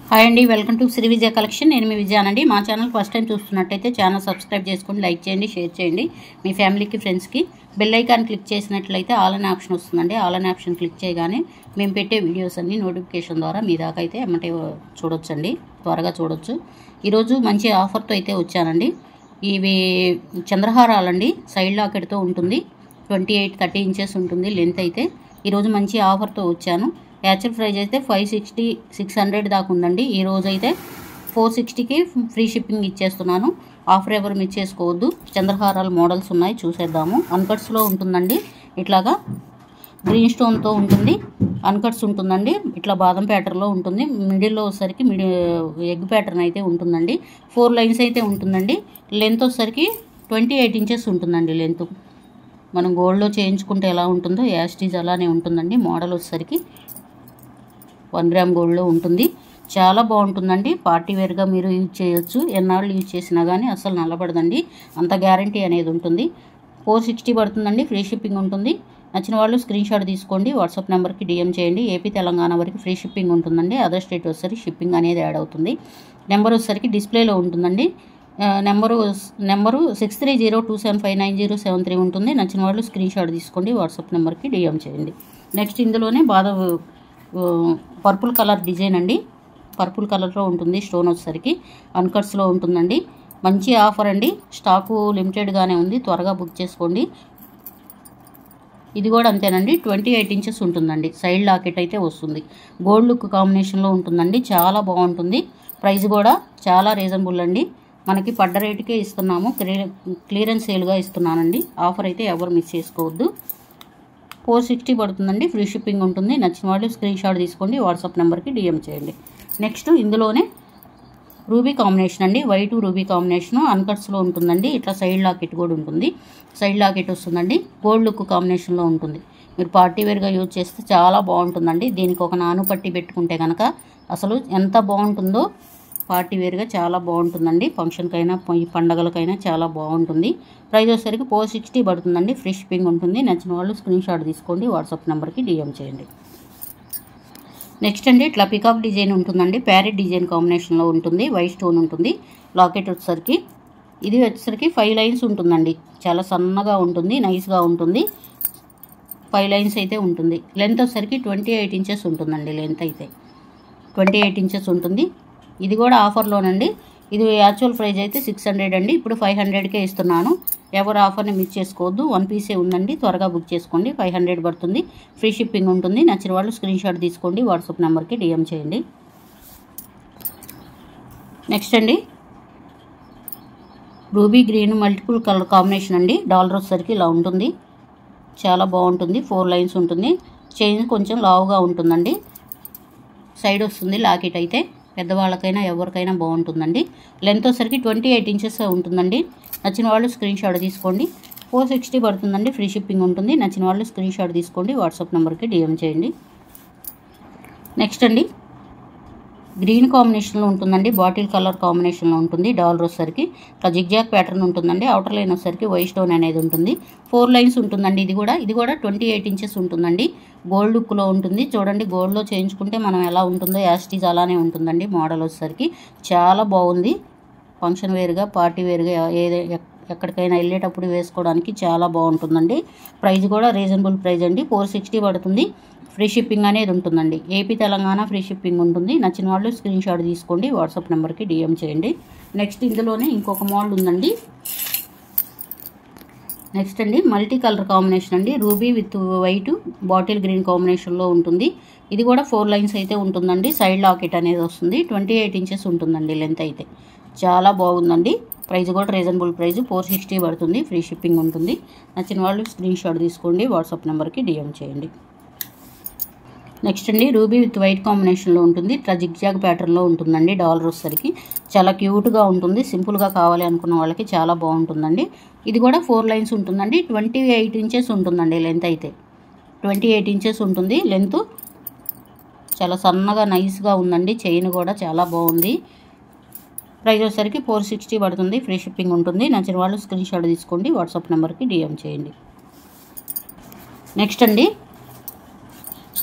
Hi అండి, welcome to Shri Vijaya collection. నేను మీ విజయానండి. మా ఛానల్ ఫస్ట్ టైం చూస్తున్నట్టయితే ఛానల్ సబ్స్క్రైబ్ చేసుకొని లైక్ చేయండి, షేర్ చేయండి. మీ ఫ్యామిలీకి, ఫ్రెండ్స్కి బెల్ ఐకాన్ క్లిక్ చేసినట్లయితే ఆల్ అనే ఆప్షన్ వస్తుందండి. ఆల్ అనే ఆప్షన్ క్లిక్ చేయగానే మేము పెట్టే వీడియోస్ అన్ని నోటిఫికేషన్ ద్వారా మీ దాకా అయితే ఎమ్మటే చూడొచ్చండి, త్వరగా చూడొచ్చు. ఈరోజు మంచి ఆఫర్తో అయితే వచ్చానండి. ఇవి చంద్రహారాలండి, సైడ్ లాకెట్తో ఉంటుంది. 28-30 ఇంచెస్ ఉంటుంది లెంత్ అయితే. ఈరోజు మంచి ఆఫర్తో వచ్చాను. యాక్చువల్ ప్రైస్ అయితే 560, 600 దాకా ఉందండి. ఈరోజు అయితే 460కి ఫ్రీ షిప్పింగ్ ఇచ్చేస్తున్నాను. ఆఫర్ ఎవరు మిస్ చేసుకోవద్దు. చంద్రహారాల మోడల్స్ ఉన్నాయి, చూసేద్దాము. అన్కట్స్లో ఉంటుందండి. ఇట్లాగా గ్రీన్ స్టోన్తో ఉంటుంది, అన్కట్స్ ఉంటుందండి. ఇట్లా బాదం ప్యాటర్న్లో ఉంటుంది. మిడిల్లో వచ్చేసరికి ఎగ్ ప్యాటర్న్ అయితే ఉంటుందండి. 4 లైన్స్ అయితే ఉంటుందండి. లెంత్ వచ్చేసరికి 28 ఇంచెస్ ఉంటుందండి లెంత్. మనం గోల్డ్లో చేయించుకుంటే ఎలా ఉంటుందో యాస్టీజ్ అలానే ఉంటుందండి. మోడల్ వచ్చేసరికి 1 గ్రామ్ గోల్డ్లో ఉంటుంది. చాలా బాగుంటుందండి. పార్టీ వేర్గా మీరు యూజ్ చేయొచ్చు. ఎన్నాళ్ళు యూజ్ చేసినా కానీ అసలు నల్లబడదండి. అంత గ్యారంటీ అనేది ఉంటుంది. 460 పడుతుందండి. ఫ్రీ షిప్పింగ్ ఉంటుంది. నచ్చిన వాళ్ళు స్క్రీన్ షాట్ తీసుకోండి, వాట్సాప్ నెంబర్కి డిఎం చేయండి. ఏపీ తెలంగాణ వరకు ఫ్రీ షిప్పింగ్ ఉంటుందండి. అదర్ స్టేట్ వచ్చేసరికి షిప్పింగ్ అనేది యాడ్ అవుతుంది. నెంబర్ వచ్చేసరికి డిస్ప్లేలో ఉంటుందండి. నెంబరు 6302759073 ఉంటుంది. నచ్చిన వాళ్ళు స్క్రీన్ షాట్ తీసుకోండి, వాట్సాప్ నెంబర్కి డిఎం చేయండి. నెక్స్ట్ ఇందులోనే పర్పుల్ కలర్ డిజైన్ అండి. పర్పుల్ కలర్లో ఉంటుంది. స్టోన్ వచ్చేసరికి అన్కట్స్లో ఉంటుందండి. మంచి ఆఫర్ అండి. స్టాకు లిమిటెడ్గానే ఉంది, త్వరగా బుక్ చేసుకోండి. ఇది కూడా అంతేనండి. 28 ఇంచెస్ ఉంటుందండి. సైడ్ లాకెట్ అయితే వస్తుంది. గోల్డ్ లుక్ కాంబినేషన్లో ఉంటుందండి. చాలా బాగుంటుంది. ప్రైస్ కూడా చాలా రీజనబుల్ అండి. మనకి పడ్డ రేటుకే ఇస్తున్నాము. క్లియరెన్స్ సేల్గా ఇస్తున్నానండి. ఆఫర్ అయితే ఎవరు మిస్ చేసుకోవద్దు. 460 పడుతుందండి. ఫ్రీ షిప్పింగ్ ఉంటుంది. నచ్చిన వాళ్ళు స్క్రీన్ షాట్ తీసుకోండి, వాట్సాప్ నెంబర్కి డిఎం చేయండి. నెక్స్ట్ ఇందులోనే రూబీ కాంబినేషన్ అండి. వైట్ రూబీ కాంబినేషను అన్కట్స్లో ఉంటుందండి. ఇట్లా సైడ్ లాకెట్ కూడా ఉంటుంది. సైడ్ లాకెట్ వస్తుందండి. గోల్డ్ లుక్ కాంబినేషన్లో ఉంటుంది. మీరు పార్టీ వేర్గా యూజ్ చేస్తే చాలా బాగుంటుందండి. దీనికి ఒక నాను పట్టి పెట్టుకుంటే కనుక అసలు ఎంత బాగుంటుందో. పార్టీ వేర్గా చాలా బాగుంటుందండి. ఫంక్షన్కైనా పండగలకైనా చాలా బాగుంటుంది. ప్రైస్ వచ్చేసరికి 460 పడుతుందండి. ఫ్రీ షిప్పింగ్ ఉంటుంది. నచ్చిన వాళ్ళు స్క్రీన్ షాట్ తీసుకోండి, వాట్సాప్ నెంబర్కి డిఎం చేయండి. నెక్స్ట్ అండి ఇట్లా పికాక్ డిజైన్ ఉంటుందండి. ప్యారెట్ డిజైన్ కాంబినేషన్లో ఉంటుంది. వైట్ స్టోన్ ఉంటుంది. లాకెట్ వచ్చేసరికి ఇది వచ్చేసరికి 5 లైన్స్ ఉంటుందండి. చాలా సన్నగా ఉంటుంది, నైస్గా ఉంటుంది. 5 లైన్స్ అయితే ఉంటుంది. లెంత్ వచ్చేసరికి 28 ఇంచెస్ ఉంటుందండి. లెంత్ అయితే 28 ఇంచెస్ ఉంటుంది. ఇది కూడా ఆఫర్లోనండి. ఇది యాక్చువల్ ప్రైస్ అయితే 600 అండి. ఇప్పుడు 500కే ఇస్తున్నాను. ఎవరు ఆఫర్ని మిస్ చేసుకోవద్దు. 1 పీసే ఉందండి. త్వరగా బుక్ చేసుకోండి. 500 పడుతుంది. ఫ్రీ షిప్పింగ్ ఉంటుంది. నచ్చిన వాళ్ళు స్క్రీన్ షాట్ తీసుకోండి, వాట్సాప్ నెంబర్కి డిఎం చేయండి. నెక్స్ట్ అండి ruby green multiple colour combination అండి. డాలర్ వచ్చేసరికి ఇలా ఉంటుంది. చాలా బాగుంటుంది. 4 లైన్స్ ఉంటుంది. చైన్ కొంచెం లావుగా ఉంటుందండి. సైడ్ వస్తుంది లాకెట్ అయితే. పెద్దవాళ్ళకైనా ఎవరికైనా బాగుంటుందండి. లెంత్ వచ్చేసరికి 28 ఇంచెస్ ఉంటుందండి. నచ్చిన వాళ్ళు స్క్రీన్ షాట్ తీసుకోండి. 460 పడుతుందండి. ఫ్రీ షిప్పింగ్ ఉంటుంది. నచ్చిన వాళ్ళు స్క్రీన్ షాట్ తీసుకోండి, వాట్సాప్ నెంబర్కి డిఎం చేయండి. నెక్స్ట్ అండి గ్రీన్ కాంబినేషన్లో ఉంటుందండి. బాటిల్ కలర్ కాంబినేషన్లో ఉంటుంది. డాలర్ వచ్చేసరికి ఇట్లా జిగ్జాగ్ ప్యాటర్న్ ఉంటుందండి. అవుటర్ లైన్ వచ్చేసరికి వైట్ స్టోన్ అనేది ఉంటుంది. 4 లైన్స్ ఉంటుందండి. ఇది కూడా 28 ఇంచెస్ ఉంటుందండి. గోల్డ్ లుక్లో ఉంటుంది. చూడండి, గోల్డ్లో చేయించుకుంటే మనం ఎలా ఉంటుందో యాస్టీజ్ అలానే ఉంటుందండి. మోడల్ వచ్చేసరికి చాలా బాగుంది. ఫంక్షన్ వేర్గా, పార్టీ వేర్గా ఎక్కడికైనా వెళ్ళేటప్పుడు వేసుకోవడానికి చాలా బాగుంటుందండి. ప్రైస్ కూడా రీజనబుల్ ప్రైస్ అండి. 460 పడుతుంది. ఫ్రీ షిప్పింగ్ అనేది ఉంటుందండి. ఏపీ తెలంగాణ ఫ్రీ షిప్పింగ్ ఉంటుంది. నచ్చిన వాళ్ళు స్క్రీన్ షాట్ తీసుకోండి, వాట్సాప్ నెంబర్కి డిఎం చేయండి. నెక్స్ట్ ఇందులోనే ఇంకొక మోడల్ ఉందండి. నెక్స్ట్ అండి మల్టీ కలర్ కాంబినేషన్ అండి. Ruby with white bottle green కాంబినేషన్లో ఉంటుంది. ఇది కూడా 4 లైన్స్ అయితే ఉంటుందండి. సైడ్ లాకెట్ అనేది వస్తుంది. 28 ఇంచెస్ ఉంటుందండి లెంత్ అయితే. చాలా బాగుందండి. ప్రైస్ కూడా రీజనబుల్ ప్రైస్. 460 పడుతుంది. ఫ్రీ షిప్పింగ్ ఉంటుంది. నచ్చిన వాళ్ళు స్క్రీన్ షాట్ తీసుకోండి, వాట్సాప్ నెంబర్కి డిఎం చేయండి. నెక్స్ట్ అండి రూబీ విత్ వైట్ కాంబినేషన్లో ఉంటుంది. ఇట్లా జిగ్జాగ్ ప్యాటర్న్లో ఉంటుందండి. డాలర్ వచ్చేసరికి చాలా క్యూట్గా ఉంటుంది. సింపుల్గా కావాలి అనుకున్న వాళ్ళకి చాలా బాగుంటుందండి. ఇది కూడా 4 లైన్స్ ఉంటుందండి. 28 ఇంచెస్ ఉంటుందండి లెంత్ అయితే. 28 ఇంచెస్ ఉంటుంది లెంత్. చాలా సన్నగా నైస్గా ఉందండి. చైన్ కూడా చాలా బాగుంది. ప్రైస్ వచ్చేసరికి 460 పడుతుంది. ఫ్రీ షిప్పింగ్ ఉంటుంది. నచ్చిన వాళ్ళు స్క్రీన్ షాట్ తీసుకోండి, వాట్సాప్ నెంబర్కి డిఎం చేయండి. నెక్స్ట్ అండి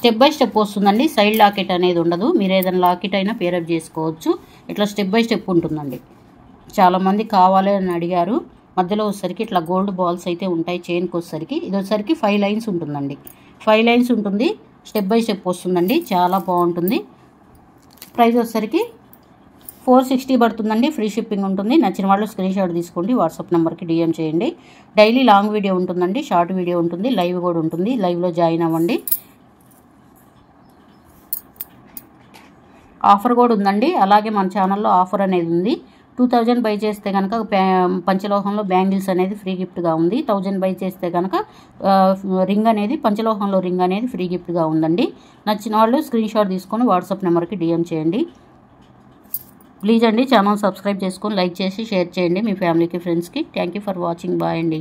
స్టెప్ బై స్టెప్ వస్తుందండి, సైడ్ లాకెట్ అనేది ఉండదు. మీరు ఏదైనా లాకెట్ అయినా పేరప్ చేసుకోవచ్చు. ఇట్లా స్టెప్ బై స్టెప్ ఉంటుందండి. చాలామంది కావాలి అని అడిగారు. మధ్యలో వచ్చేసరికి ఇట్లా గోల్డ్ బాల్స్ అయితే ఉంటాయి. చైన్కి వచ్చేసరికి ఇది వచ్చేసరికి 5 లైన్స్ ఉంటుందండి. 5 లైన్స్ ఉంటుంది, స్టెప్ బై స్టెప్ వస్తుందండి. చాలా బాగుంటుంది. ప్రైస్ వచ్చేసరికి 460 పడుతుందండి. ఫ్రీ షిప్పింగ్ ఉంటుంది. నచ్చిన వాళ్ళు స్క్రీన్ షాట్ తీసుకోండి, వాట్సాప్ నెంబర్కి DM చేయండి. డైలీ లాంగ్ వీడియో ఉంటుందండి, షార్ట్ వీడియో ఉంటుంది, లైవ్ కూడా ఉంటుంది. లైవ్లో జాయిన్ అవ్వండి. ఆఫర్ కూడా ఉందండి. అలాగే మన ఛానల్లో ఆఫర్ అనేది ఉంది. 2000 బై చేస్తే కనుక పంచలోహంలో బ్యాంగిల్స్ అనేది ఫ్రీ గిఫ్ట్గా ఉంది. 1000 బై చేస్తే కనుక రింగ్ అనేది పంచలోహంలో రింగ్ అనేది ఫ్రీ గిఫ్ట్గా ఉందండి. నచ్చిన వాళ్ళు స్క్రీన్ షాట్ తీసుకొని వాట్సాప్ నెంబర్కి DM చేయండి. ప్లీజ్ అండి ఛానల్ సబ్స్క్రైబ్ చేసుకొని లైక్ చేసి షేర్ చేయండి మీ ఫ్యామిలీకి, ఫ్రెండ్స్కి. Thank you for watching. Bye అండి.